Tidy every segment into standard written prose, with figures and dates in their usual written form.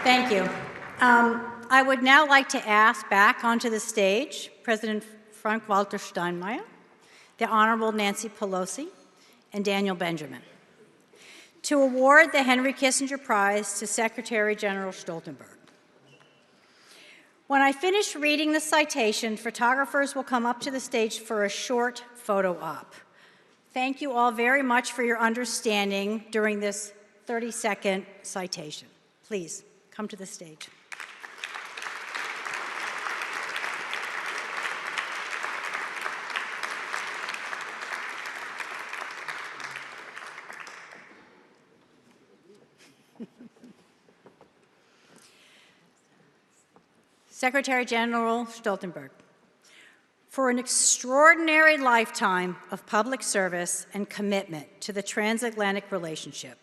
Thank you. I would now like to ask back onto the stage President Frank-Walter Steinmeier, the Honorable Nancy Pelosi, and Daniel Benjamin to award the Henry Kissinger Prize to Secretary General Stoltenberg. When I finish reading the citation, photographers will come up to the stage for a short photo op. Thank you all very much for your understanding during this 30-second citation. Please, come to the stage. Secretary General Stoltenberg, for an extraordinary lifetime of public service and commitment to the transatlantic relationship,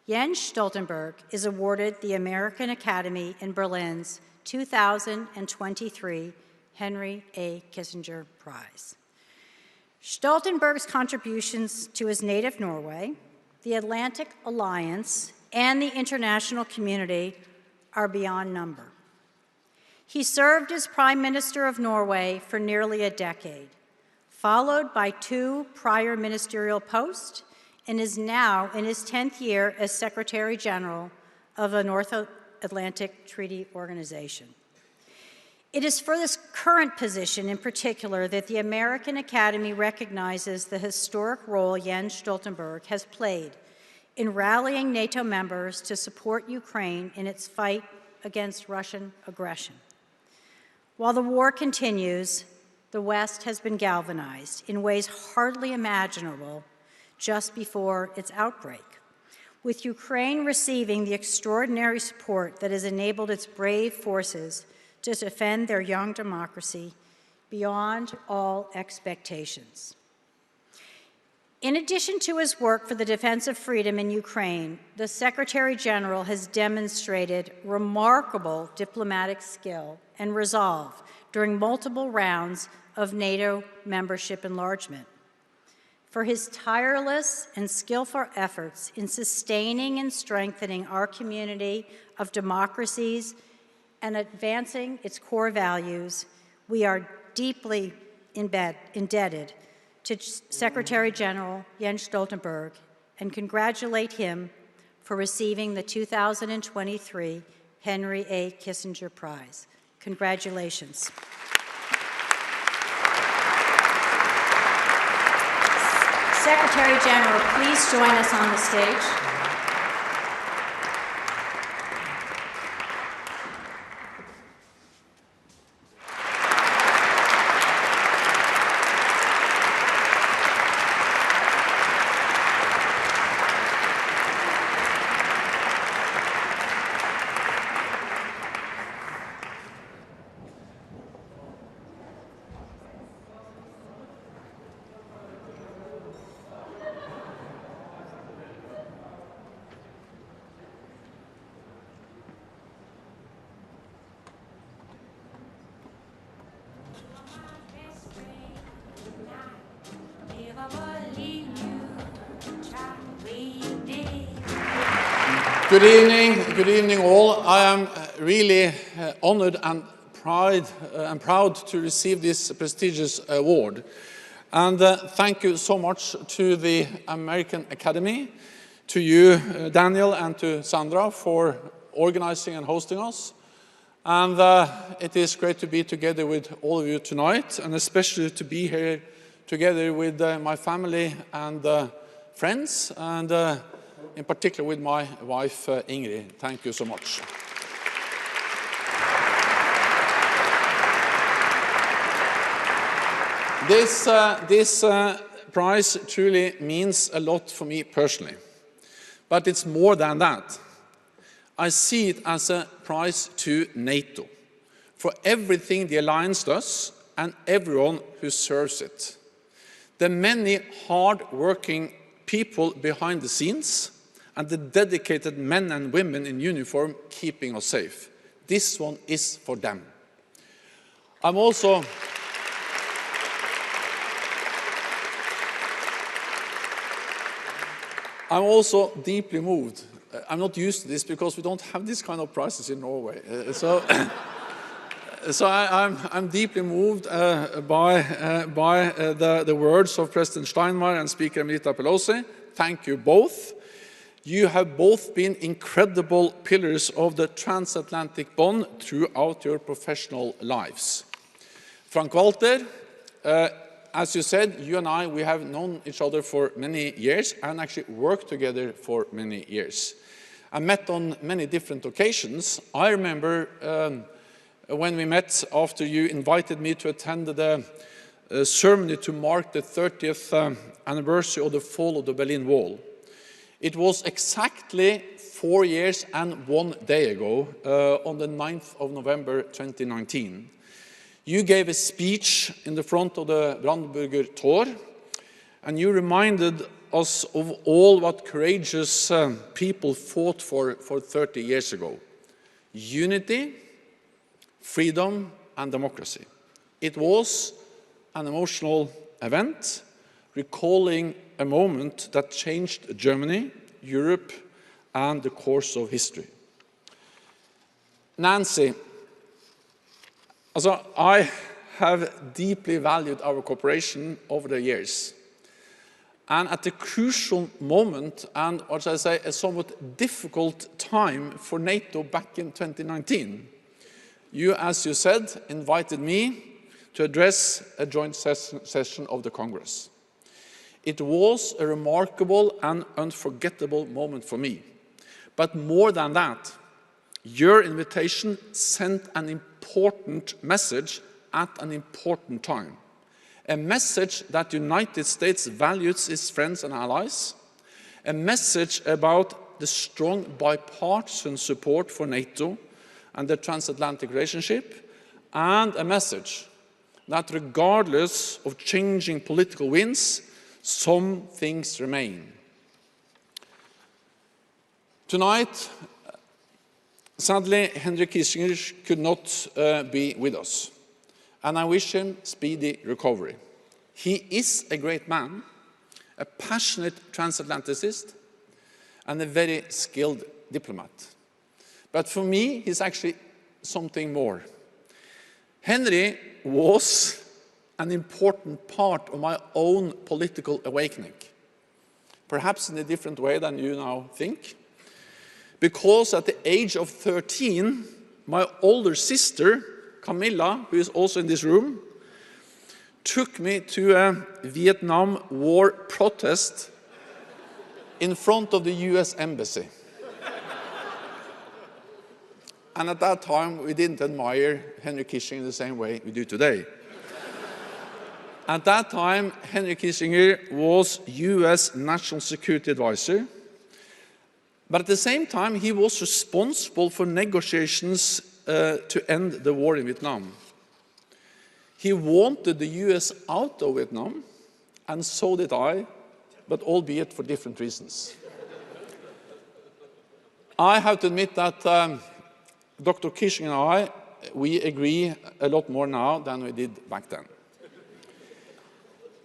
Jens Stoltenberg is awarded the American Academy in Berlin's 2023 Henry A. Kissinger Prize. Stoltenberg's contributions to his native Norway, the Atlantic Alliance, and the international community are beyond number. He served as Prime Minister of Norway for nearly a decade, followed by 2 prior ministerial posts, and is now in his 10th year as Secretary General of the North Atlantic Treaty Organization. It is for this current position in particular that the American Academy recognizes the historic role Jens Stoltenberg has played in rallying NATO members to support Ukraine in its fight against Russian aggression. While the war continues, the West has been galvanized in ways hardly imaginable just before its outbreak, with Ukraine receiving the extraordinary support that has enabled its brave forces to defend their young democracy beyond all expectations. In addition to his work for the defense of freedom in Ukraine, the Secretary General has demonstrated remarkable diplomatic skill and resolve during multiple rounds of NATO membership enlargement. For his tireless and skillful efforts in sustaining and strengthening our community of democracies and advancing its core values, we are deeply indebted to Secretary General Jens Stoltenberg and congratulate him for receiving the 2023 Henry A. Kissinger Prize. Congratulations. Secretary General, please join us on the stage. Good evening all. I am really honored and proud to receive this prestigious award. And thank you so much to the American Academy, to you, Daniel, and to Sandra for organizing and hosting us. And it is great to be together with all of you tonight, and especially to be here together with my family and friends, and in particular with my wife, Ingrid. Thank you so much. This prize truly means a lot for me personally. But it's more than that. I see it as a prize to NATO for everything the alliance does and everyone who serves it. The many hard-working people behind the scenes and the dedicated men and women in uniform keeping us safe. This one is for them. I'm also deeply moved I'm not used to this because we don't have this kind of prizes in Norway. So I'm deeply moved by the words of President Steinmeier and Speaker Emerita Pelosi. Thank you both. You have both been incredible pillars of the transatlantic bond throughout your professional lives. Frank-Walter, as you said, you and I, we have known each other for many years and actually worked together for many years. I met on many different occasions. I remember when we met after you invited me to attend the ceremony to mark the 30th anniversary of the fall of the Berlin Wall. It was exactly 4 years and 1 day ago, on the 9th of November 2019. You gave a speech in the front of the Brandenburger Tor, and you reminded us of all what courageous people fought for 30 years ago. Unity, freedom, and democracy. It was an emotional event, recalling a moment that changed Germany, Europe, and the course of history. Nancy, I have deeply valued our cooperation over the years. And at a crucial moment, and what shall I say, a somewhat difficult time for NATO back in 2019, you, as you said, invited me to address a joint session of the Congress. It was a remarkable and unforgettable moment for me. But more than that, your invitation sent an important message at an important time. A message that the United States values its friends and allies. A message about the strong bipartisan support for NATO and the transatlantic relationship. And a message that regardless of changing political winds, some things remain. Tonight, sadly, Henry Kissinger could not be with us, and I wish him speedy recovery. He is a great man, a passionate transatlanticist, and a very skilled diplomat. But for me, he's actually something more. Henry was an important part of my own political awakening, perhaps in a different way than you now think. Because at the age of 13, my older sister, Camilla, who is also in this room, took me to a Vietnam War protest in front of the US Embassy. And at that time, we didn't admire Henry Kissinger the same way we do today. At that time, Henry Kissinger was US National Security Advisor. But at the same time, he was responsible for negotiations to end the war in Vietnam. He wanted the US out of Vietnam, and so did I, but albeit for different reasons. I have to admit that Dr. Kissinger and I, we agree a lot more now than we did back then.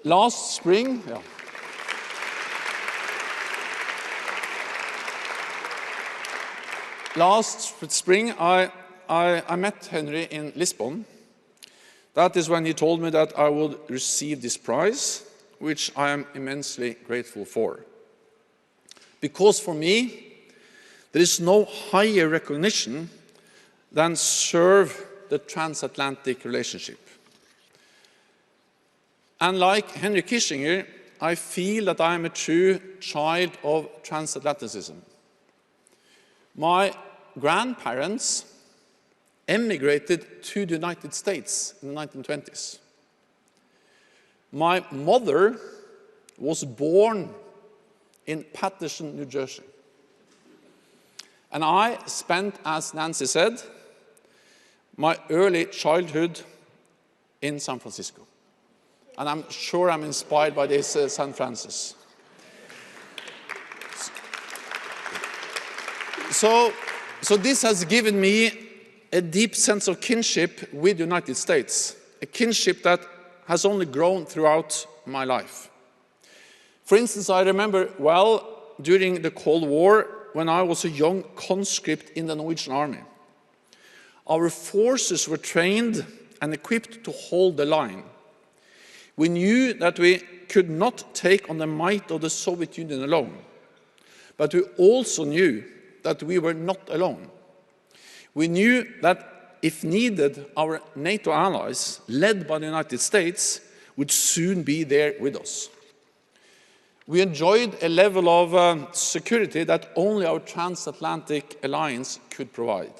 Last spring, I met Henry in Lisbon. That is when he told me that I would receive this prize, which I am immensely grateful for. Because for me, there is no higher recognition than serve the transatlantic relationship. And like Henry Kissinger, I feel that I am a true child of transatlanticism. My grandparents emigrated to the United States in the 1920s. My mother was born in Paterson, New Jersey. And I spent, as Nancy said, my early childhood in San Francisco. And I'm sure I'm inspired by this San Francisco. So this has given me a deep sense of kinship with the United States, a kinship that has only grown throughout my life. For instance, I remember well, during the Cold War, when I was a young conscript in the Norwegian army. Our forces were trained and equipped to hold the line. We knew that we could not take on the might of the Soviet Union alone, but we also knew that we were not alone. We knew that if needed, our NATO allies, led by the United States, would soon be there with us. We enjoyed a level of security that only our transatlantic alliance could provide.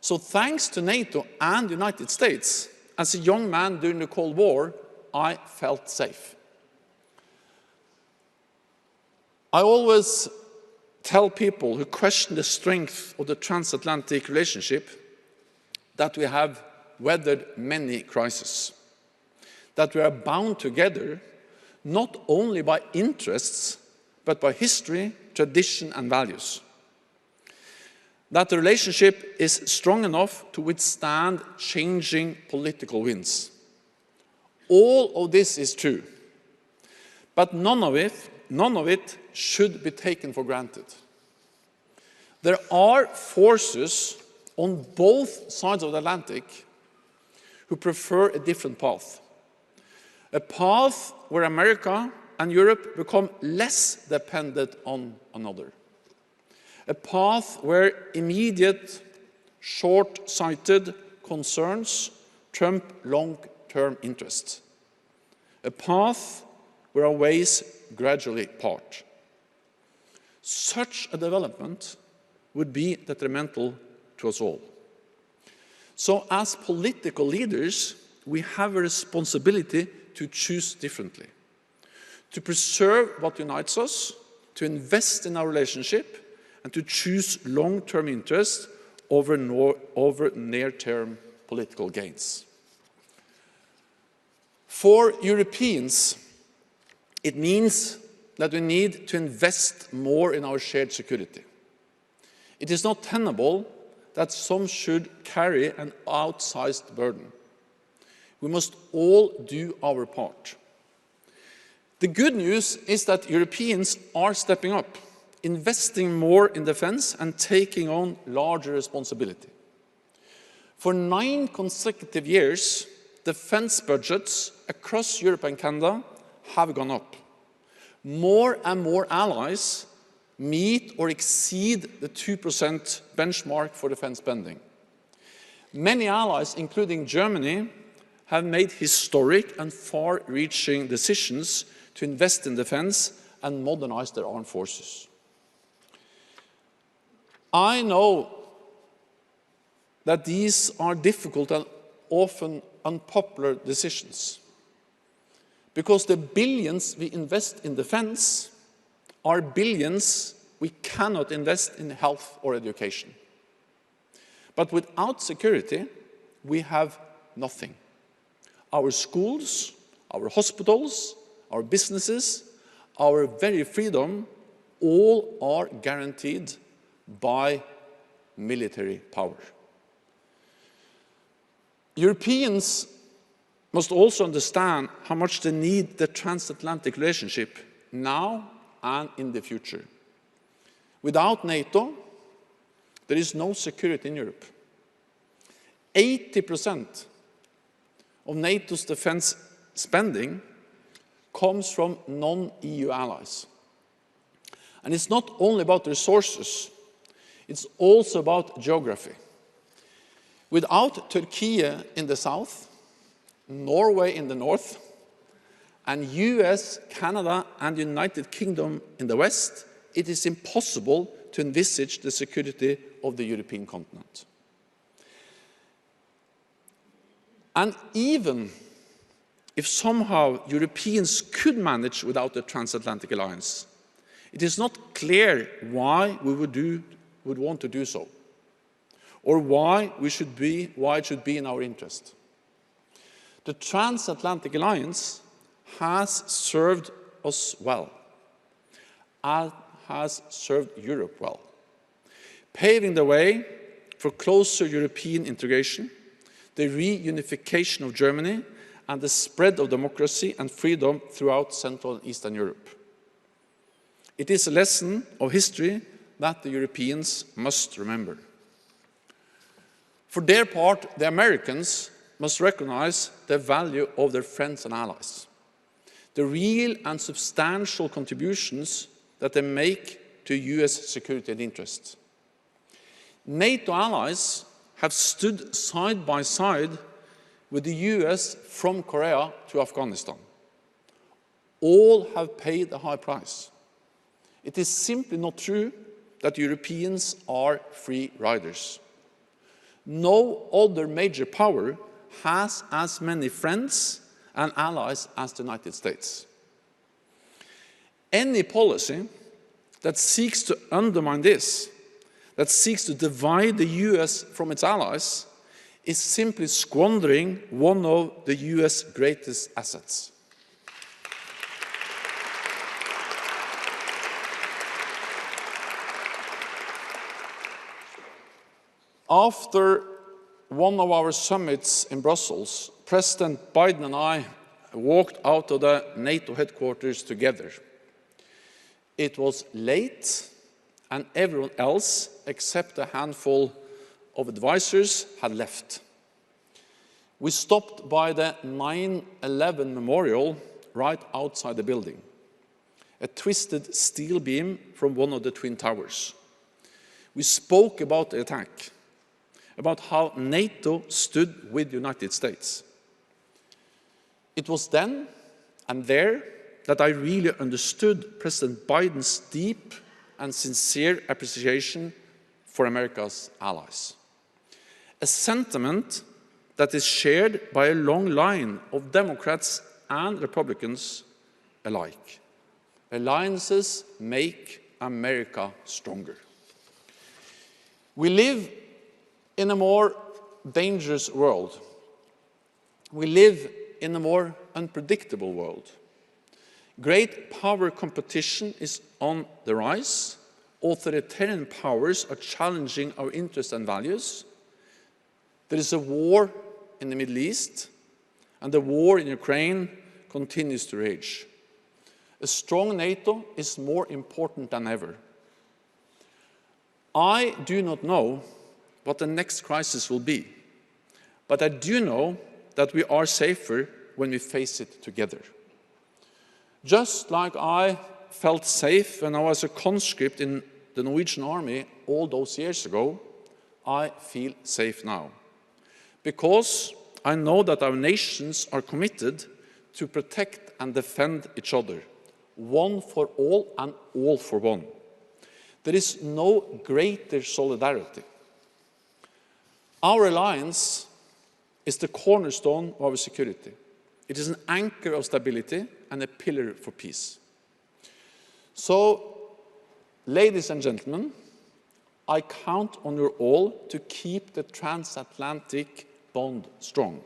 So thanks to NATO and the United States, as a young man during the Cold War, I felt safe. I always tell people who question the strength of the transatlantic relationship that we have weathered many crises, that we are bound together not only by interests, but by history, tradition, and values. That the relationship is strong enough to withstand changing political winds. All of this is true, but none of it should be taken for granted. There are forces on both sides of the Atlantic who prefer a different path. A path where America and Europe become less dependent on another. A path where immediate, short-sighted concerns trump long-term interests. A path where our ways gradually part. Such a development would be detrimental to us all. So as political leaders, we have a responsibility to choose differently, to preserve what unites us, to invest in our relationship, and to choose long-term interests over near-term political gains. For Europeans, it means that we need to invest more in our shared security. It is not tenable that some should carry an outsized burden. We must all do our part. The good news is that Europeans are stepping up, investing more in defense and taking on larger responsibility. For 9 consecutive years, defense budgets across Europe and Canada have gone up. More and more allies meet or exceed the 2% benchmark for defense spending. Many allies, including Germany, have made historic and far-reaching decisions to invest in defense and modernize their armed forces. I know that these are difficult and often unpopular decisions, because the billions we invest in defense are billions we cannot invest in health or education. But without security, we have nothing. Our schools, our hospitals, our businesses, our very freedom, all are guaranteed by military power. Europeans must also understand how much they need the transatlantic relationship now and in the future. Without NATO, there is no security in Europe. 80% of NATO's defense spending comes from non-EU allies. And it's not only about resources, it's also about geography. Without Turkey in the south, Norway in the north, and US, Canada, and the United Kingdom in the west, it is impossible to envisage the security of the European continent. And even if somehow Europeans could manage without the transatlantic alliance, it is not clear why we would want to do so, or why it should be in our interest. The transatlantic alliance has served us well, and has served Europe well, paving the way for closer European integration, the reunification of Germany, and the spread of democracy and freedom throughout Central and Eastern Europe. It is a lesson of history that the Europeans must remember. For their part, the Americans must recognize the value of their friends and allies, the real and substantial contributions that they make to US security and interests. NATO allies have stood side by side with the US from Korea to Afghanistan. All have paid a high price. It is simply not true that Europeans are free riders. No other major power has as many friends and allies as the United States. Any policy that seeks to undermine this, that seeks to divide the US from its allies, is simply squandering one of the US' greatest assets. After one of our summits in Brussels, President Biden and I walked out of the NATO headquarters together. It was late, and everyone else, except a handful of advisors, had left. We stopped by the 9/11 memorial right outside the building, a twisted steel beam from one of the Twin Towers. We spoke about the attack, about how NATO stood with the United States. It was then and there that I really understood President Biden's deep and sincere appreciation for America's allies. A sentiment that is shared by a long line of Democrats and Republicans alike. Alliances make America stronger. We live in a more dangerous world. We live in a more unpredictable world. Great power competition is on the rise. Authoritarian powers are challenging our interests and values. There is a war in the Middle East, and the war in Ukraine continues to rage. A strong NATO is more important than ever. I do not know what the next crisis will be, but I do know that we are safer when we face it together. Just like I felt safe when I was a conscript in the Norwegian Army all those years ago, I feel safe now. Because I know that our nations are committed to protect and defend each other, one for all and all for one. There is no greater solidarity. Our alliance is the cornerstone of our security. It is an anchor of stability and a pillar for peace. So, ladies and gentlemen, I count on you all to keep the transatlantic bond strong.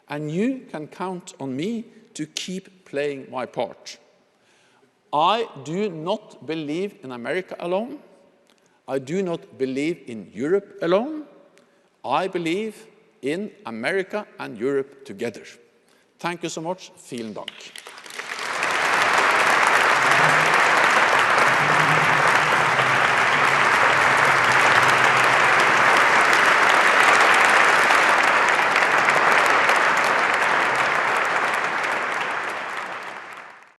And you can count on me to keep playing my part. I do not believe in America alone. I do not believe in Europe alone. I believe in America and Europe together. Thank you so much. Vielen Dank.